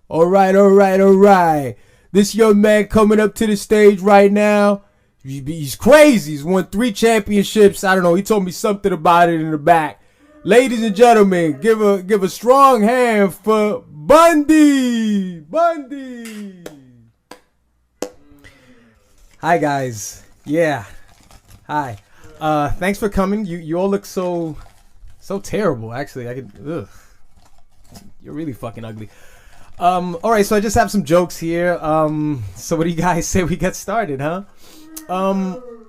All right. This young man coming up to the stage right now. He's crazy. He's won 3 championships. I don't know. He told me something about it in the back. Ladies and gentlemen, give a strong hand for Bundy. Hi guys. Yeah. Hi. Thanks for coming. You all look so terrible. Actually, you're really fucking ugly. All right, so I just have some jokes here. So what do you guys say we get started, huh?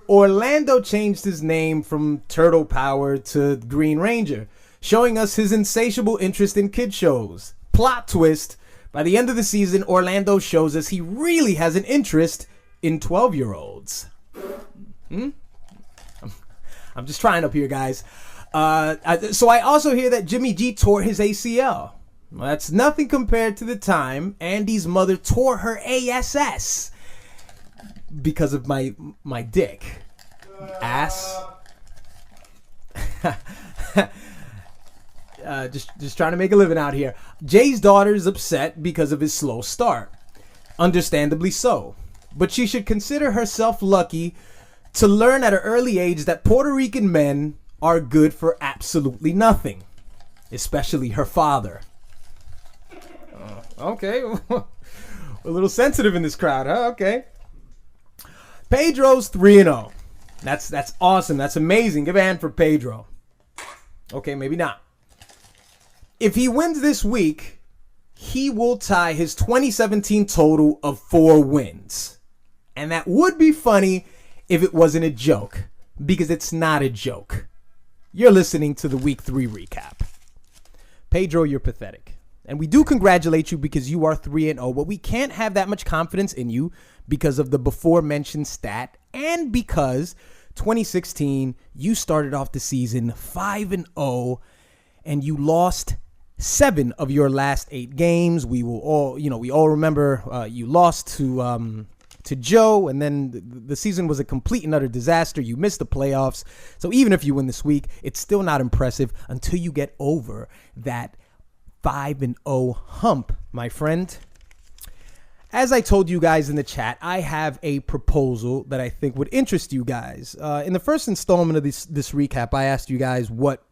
Orlando changed his name from Turtle Power to Green Ranger, showing us his insatiable interest in kid shows. Plot twist, by the end of the season, Orlando shows us he really has an interest in 12-year-olds. I'm just trying up here, guys. So I also hear that Jimmy G tore his ACL. Well, that's nothing compared to the time Andy's mother tore her ASS because of my dick. Ass. Just trying to make a living out here. Jay's daughter is upset because of his slow start. Understandably so. But she should consider herself lucky to learn at an early age that Puerto Rican men are good for absolutely nothing. Especially her father. Okay. A little sensitive in this crowd, huh? Okay. Pedro's 3-0. That's awesome. That's amazing. Give a hand for Pedro. Okay, maybe not. If he wins this week, he will tie his 2017 total of 4 wins. And that would be funny if it wasn't a joke, because it's not a joke. You're listening to the Week 3 recap. Pedro, you're pathetic. And we do congratulate you because you are 3-0, but we can't have that much confidence in you because of the before mentioned stat and because 2016, you started off the season 5-0 and you lost 7 of your last 8 games. We all remember you lost to Joe, and then the season was a complete and utter disaster. You missed the playoffs. So even if you win this week, it's still not impressive until you get over that 5-0 hump, my friend. As I told you guys in the chat, I have a proposal that I think would interest you guys. In the first installment of this recap, I asked you guys what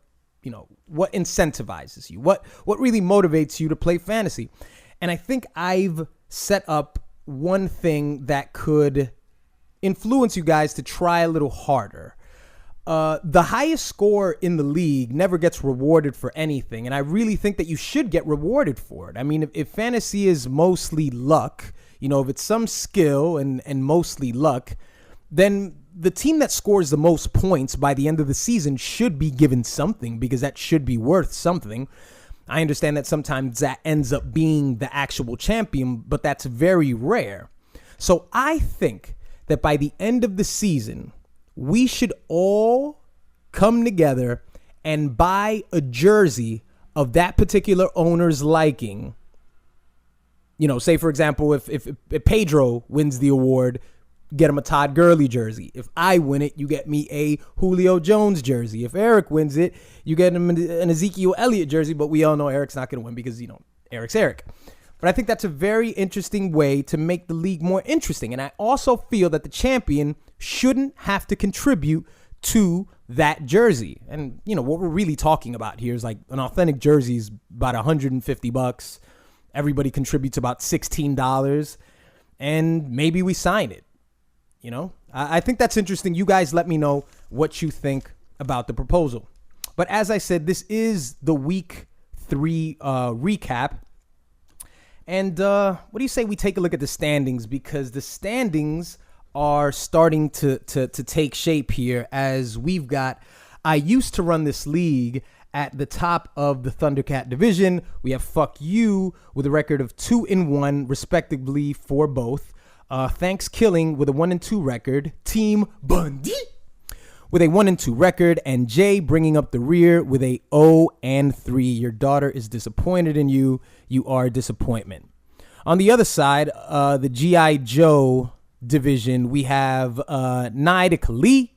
incentivizes you, what really motivates you to play fantasy. And I think I've set up one thing that could influence you guys to try a little harder. The highest score in the league never gets rewarded for anything, and I really think that you should get rewarded for it. I mean, if fantasy is mostly luck, if it's some skill and mostly luck, then the team that scores the most points by the end of the season should be given something, because that should be worth something. I understand that sometimes that ends up being the actual champion, but that's very rare. So I think that by the end of the season, we should all come together and buy a jersey of that particular owner's liking. Say, for example, if Pedro wins the award, get him a Todd Gurley jersey. If I win it, you get me a Julio Jones jersey. If Eric wins it, you get him an Ezekiel Elliott jersey, but we all know Eric's not going to win because, Eric's Eric. But I think that's a very interesting way to make the league more interesting. And I also feel that the champion shouldn't have to contribute to that jersey. And, what we're really talking about here is like an authentic jersey is about $150. Everybody contributes about $16 and maybe we sign it. I think that's interesting. You guys let me know what you think about the proposal. But as I said, this is the Week 3 recap. And what do you say we take a look at the standings? Because the standings are starting to take shape here, as we've got, I used to run this league at the top of the Thundercat division. We have Fuck You with a record of 2-1 respectively for both. Thanks Killing with a 1-2 record. Team Bundy with a 1-2 record, and Jay bringing up the rear with a 0-3. Your daughter is disappointed in you. You are a disappointment. On the other side, the G.I. Joe division, we have Naida Kali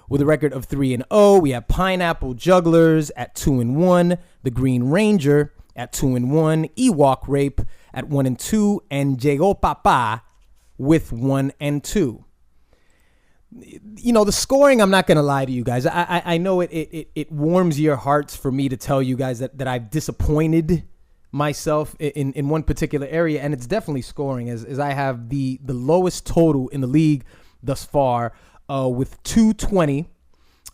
with a record of 3-0. We have Pineapple Jugglers at 2-1. The Green Ranger at 2-1. Ewok Rape at 1-2, and Llegó Papa with 1-2. You know, the scoring, I'm not going to lie to you guys. I know it warms your hearts for me to tell you guys that I've disappointed myself in one particular area, and it's definitely scoring, as I have the lowest total in the league thus far with 220.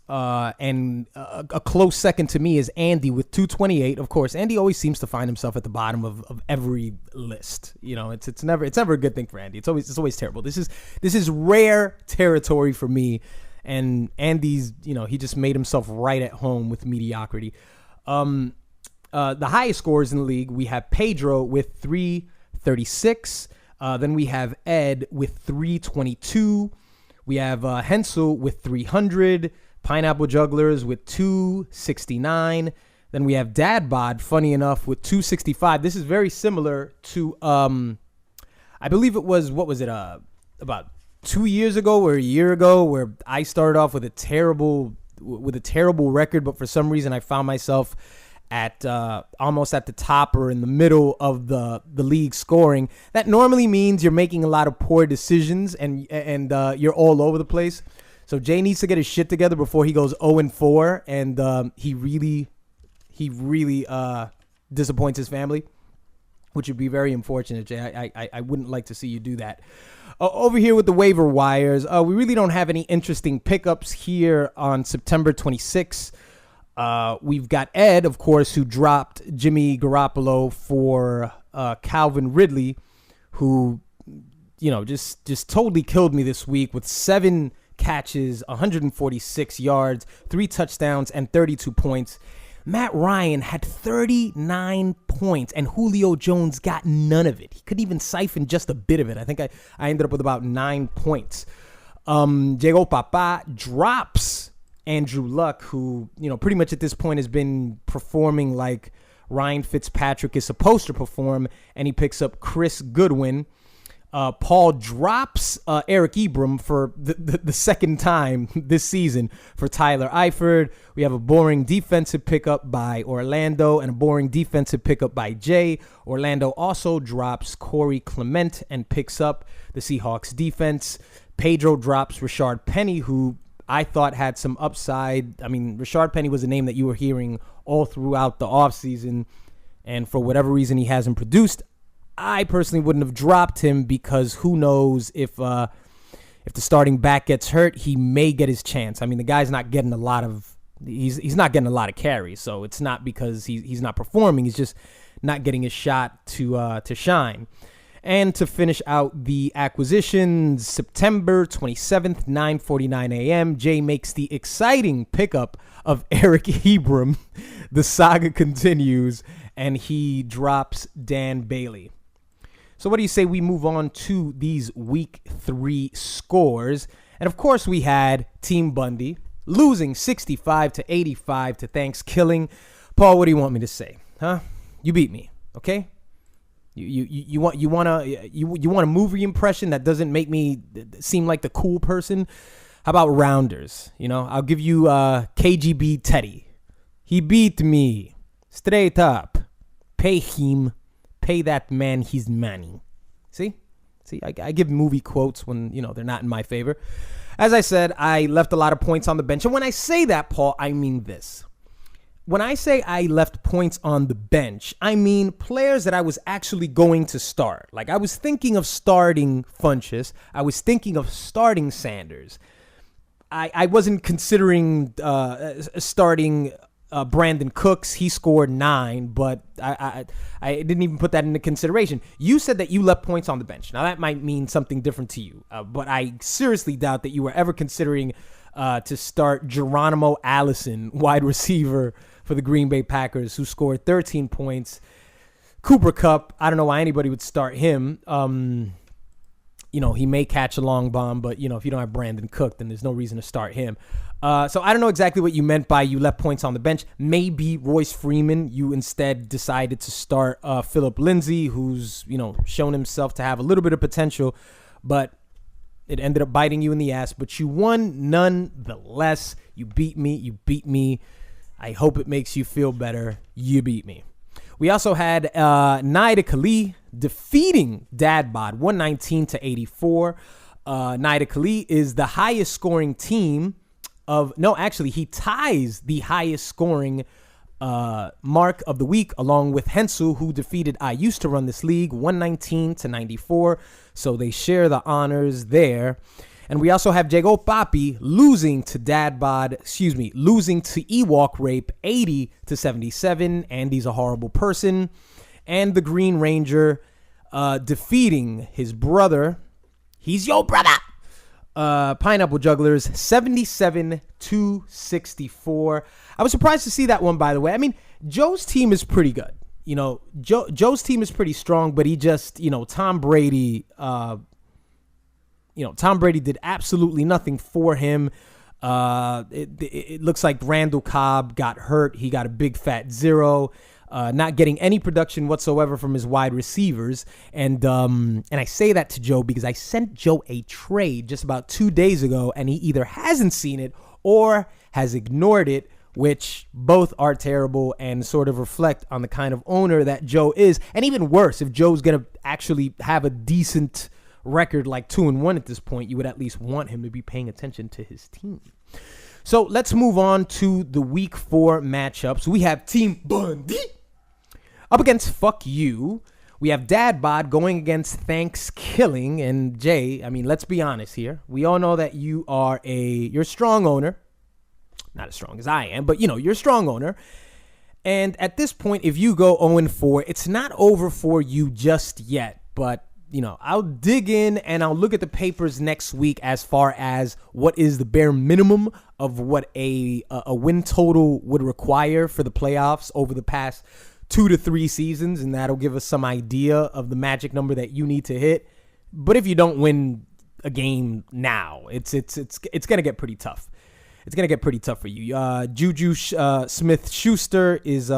And a close second to me is Andy with 228. Of course, Andy always seems to find himself at the bottom of every list. You know, it's never a good thing for Andy. It's always terrible. This is rare territory for me. And Andy's, you know, he just made himself right at home with mediocrity. The highest scores in the league, we have Pedro with 336. Then we have Ed with 322. We have Hensel with 300. Pineapple Jugglers with 269. Then we have Dad Bod, funny enough, with 265. This is very similar to, I believe it was, about 2 years ago or a year ago, where I started off with a terrible record, but for some reason I found myself at almost at the top or in the middle of the league scoring. That normally means you're making a lot of poor decisions and you're all over the place. So Jay needs to get his shit together before he goes 0-4, and he really disappoints his family, which would be very unfortunate, Jay. I wouldn't like to see you do that. Over here with the waiver wires, we really don't have any interesting pickups here on September 26th. We've got Ed, of course, who dropped Jimmy Garoppolo for Calvin Ridley, who, you know, just totally killed me this week with 7 catches, 146 yards, 3 touchdowns, and 32 points. Matt Ryan had 39 points, and Julio Jones got none of it. He couldn't even siphon just a bit of it. I think I ended up with about 9 points. Llegó Papa drops Andrew Luck, who, you know, pretty much at this point has been performing like Ryan Fitzpatrick is supposed to perform, and he picks up Chris Goodwin. Paul drops Eric Ebram for the second time this season for Tyler Eifert. We have a boring defensive pickup by Orlando and a boring defensive pickup by Jay. Orlando also drops Corey Clement and picks up the Seahawks defense. Pedro drops Rashard Penny, who I thought had some upside. I mean, Rashard Penny was a name that you were hearing all throughout the offseason, and for whatever reason he hasn't produced. I personally wouldn't have dropped him because who knows if the starting back gets hurt, he may get his chance. I mean, the guy's not getting he's not getting a lot of carries, so it's not because he's not performing. He's just not getting his shot to shine. And to finish out the acquisitions, September 27th, 9:49 a.m., Jay makes the exciting pickup of Eric Ebram. The saga continues, and he drops Dan Bailey. So what do you say we move on to these week 3 scores? And of course we had Team Bundy losing 65-85 to Thanksgiving. Paul, what do you want me to say? Huh? You beat me, okay? You want a movie impression that doesn't make me seem like the cool person? How about Rounders? You know, I'll give you KGB Teddy. He beat me straight up. Pay him. Pay that man his money. See, I give movie quotes when, you know, they're not in my favor. As I said, I left a lot of points on the bench. And when I say that, Paul, I mean this. When I say I left points on the bench, I mean players that I was actually going to start. Like, I was thinking of starting Funchess. I was thinking of starting Sanders. I wasn't considering starting Brandon Cooks. He scored 9, but I didn't even put that into consideration. You said that you left points on the bench. Now, that might mean something different to you, but I seriously doubt that you were ever considering to start Geronimo Allison, wide receiver for the Green Bay Packers, who scored 13 points. Cooper Kupp, I don't know why anybody would start him. You know, he may catch a long bomb, but, you know, if you don't have Brandon Cook, then there's no reason to start him. So I don't know exactly what you meant by you left points on the bench. Maybe Royce Freeman, you instead decided to start Phillip Lindsay, who's, you know, shown himself to have a little bit of potential, but it ended up biting you in the ass. But you won nonetheless. You beat me. I hope it makes you feel better. You beat me. We also had Naida Kali defeating Dadbod 119-84. Naida Kali is the highest scoring team he ties the highest scoring mark of the week, along with Hensu, who defeated I Used to Run This League 119-94. So they share the honors there. And we also have Jago Papi losing to Ewok Rape 80-77. Andy's a horrible person. And the Green Ranger defeating his brother. He's your brother. Pineapple Jugglers 77-64. I was surprised to see that one, by the way. I mean, Joe's team is pretty good. You know, Joe's team is pretty strong, but he just, Tom Brady, Tom Brady did absolutely nothing for him. It looks like Randall Cobb got hurt. He got a big fat 0. Not getting any production whatsoever from his wide receivers. And I say that to Joe because I sent Joe a trade just about 2 days ago, and he either hasn't seen it or has ignored it, which both are terrible and sort of reflect on the kind of owner that Joe is. And even worse, if Joe's going to actually have a decent record like 2-1 at this point, you would at least want him to be paying attention to his team. So let's move on to the week 4 matchups. We have Team Bundy up against Fuck You. We have Dadbod going against Thanks-Killing. And Jay, I mean, let's be honest here. We all know that you're a strong owner. Not as strong as I am, but you're a strong owner. And at this point, if you go 0-4, it's not over for you just yet. But, I'll dig in and I'll look at the papers next week as far as what is the bare minimum of what a win total would require for the playoffs over the past 2 to 3 seasons. And that'll give us some idea of the magic number that you need to hit. But if you don't win a game now, it's going to get pretty tough. It's going to get pretty tough for you. Juju Smith-Schuster is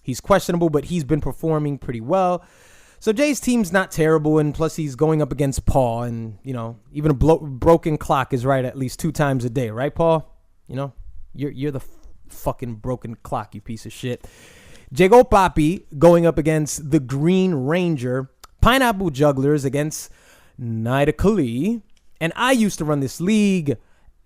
he's questionable, but he's been performing pretty well. So Jay's team's not terrible, and plus he's going up against Paul, and, even a broken clock is right at least 2 times a day, right, Paul? You're the fucking broken clock, you piece of shit. Jago Papi going up against the Green Ranger. Pineapple Jugglers against Naida Kali. And I Used to Run This League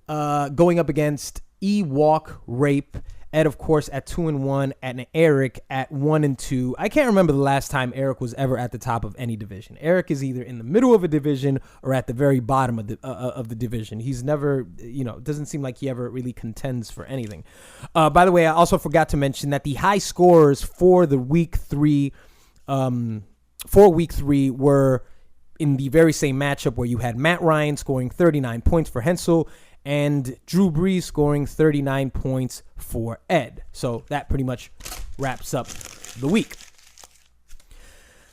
going up against Ewok Rape. Ed, of course, at 2-1, and Eric at 1-2. I can't remember the last time Eric was ever at the top of any division. Eric is either in the middle of a division or at the very bottom of the division. He's never, doesn't seem like he ever really contends for anything. By the way, I also forgot to mention that the high scorers for the week 3, were in the very same matchup where you had Matt Ryan scoring 39 points for Hensel and Drew Brees scoring 39 points for Ed. So that pretty much wraps up the week.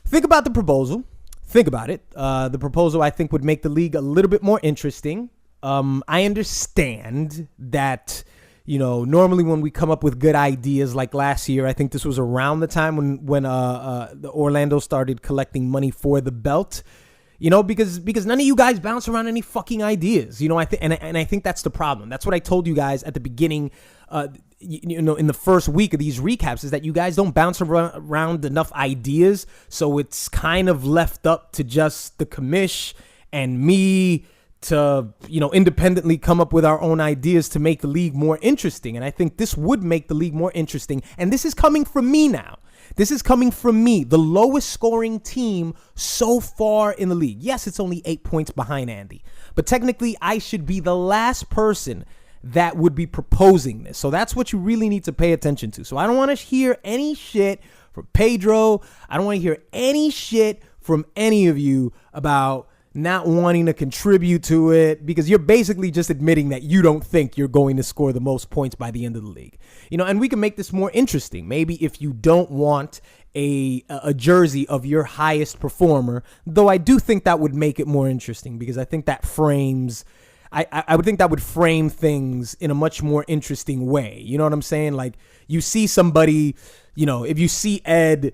Think about the proposal. Think about it. The proposal, I think, would make the league a little bit more interesting. I understand that, normally when we come up with good ideas like last year, I think this was around the time when the Orlando started collecting money for the belt. Because none of you guys bounce around any fucking ideas. I think that's the problem. That's what I told you guys at the beginning, in the first week of these recaps, is that you guys don't bounce around enough ideas. So it's kind of left up to just the commish and me to, independently come up with our own ideas to make the league more interesting. And I think this would make the league more interesting. And this is coming from me now. This is coming from me, the lowest scoring team so far in the league. Yes, it's only 8 points behind Andy, but technically I should be the last person that would be proposing this. So that's what you really need to pay attention to. So I don't want to hear any shit from Pedro. I don't want to hear any shit from any of you about not wanting to contribute to it, because you're basically just admitting that you don't think you're going to score the most points by the end of the league. And we can make this more interesting. Maybe if you don't want a jersey of your highest performer, though I do think that would make it more interesting, because I think that frames, I would think that would frame things in a much more interesting way. You know what I'm saying? Like, you see somebody, if you see Ed,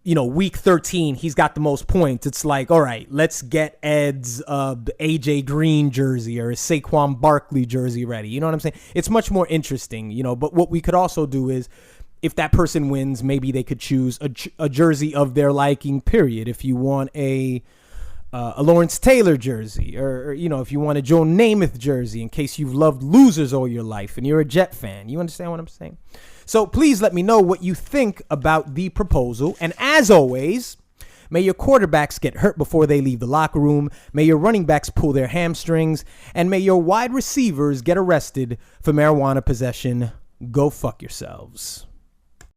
week 13, he's got the most points. It's like, all right, let's get Ed's AJ Green jersey or a Saquon Barkley jersey ready. You know what I'm saying? It's much more interesting, but what we could also do is if that person wins, maybe they could choose a jersey of their liking, period. If you want a Lawrence Taylor jersey, or if you want a Joe Namath jersey, in case you've loved losers all your life and you're a Jet fan. You understand what I'm saying? So please let me know what you think about the proposal. And as always, may your quarterbacks get hurt before they leave the locker room. May your running backs pull their hamstrings. And may your wide receivers get arrested for marijuana possession. Go fuck yourselves.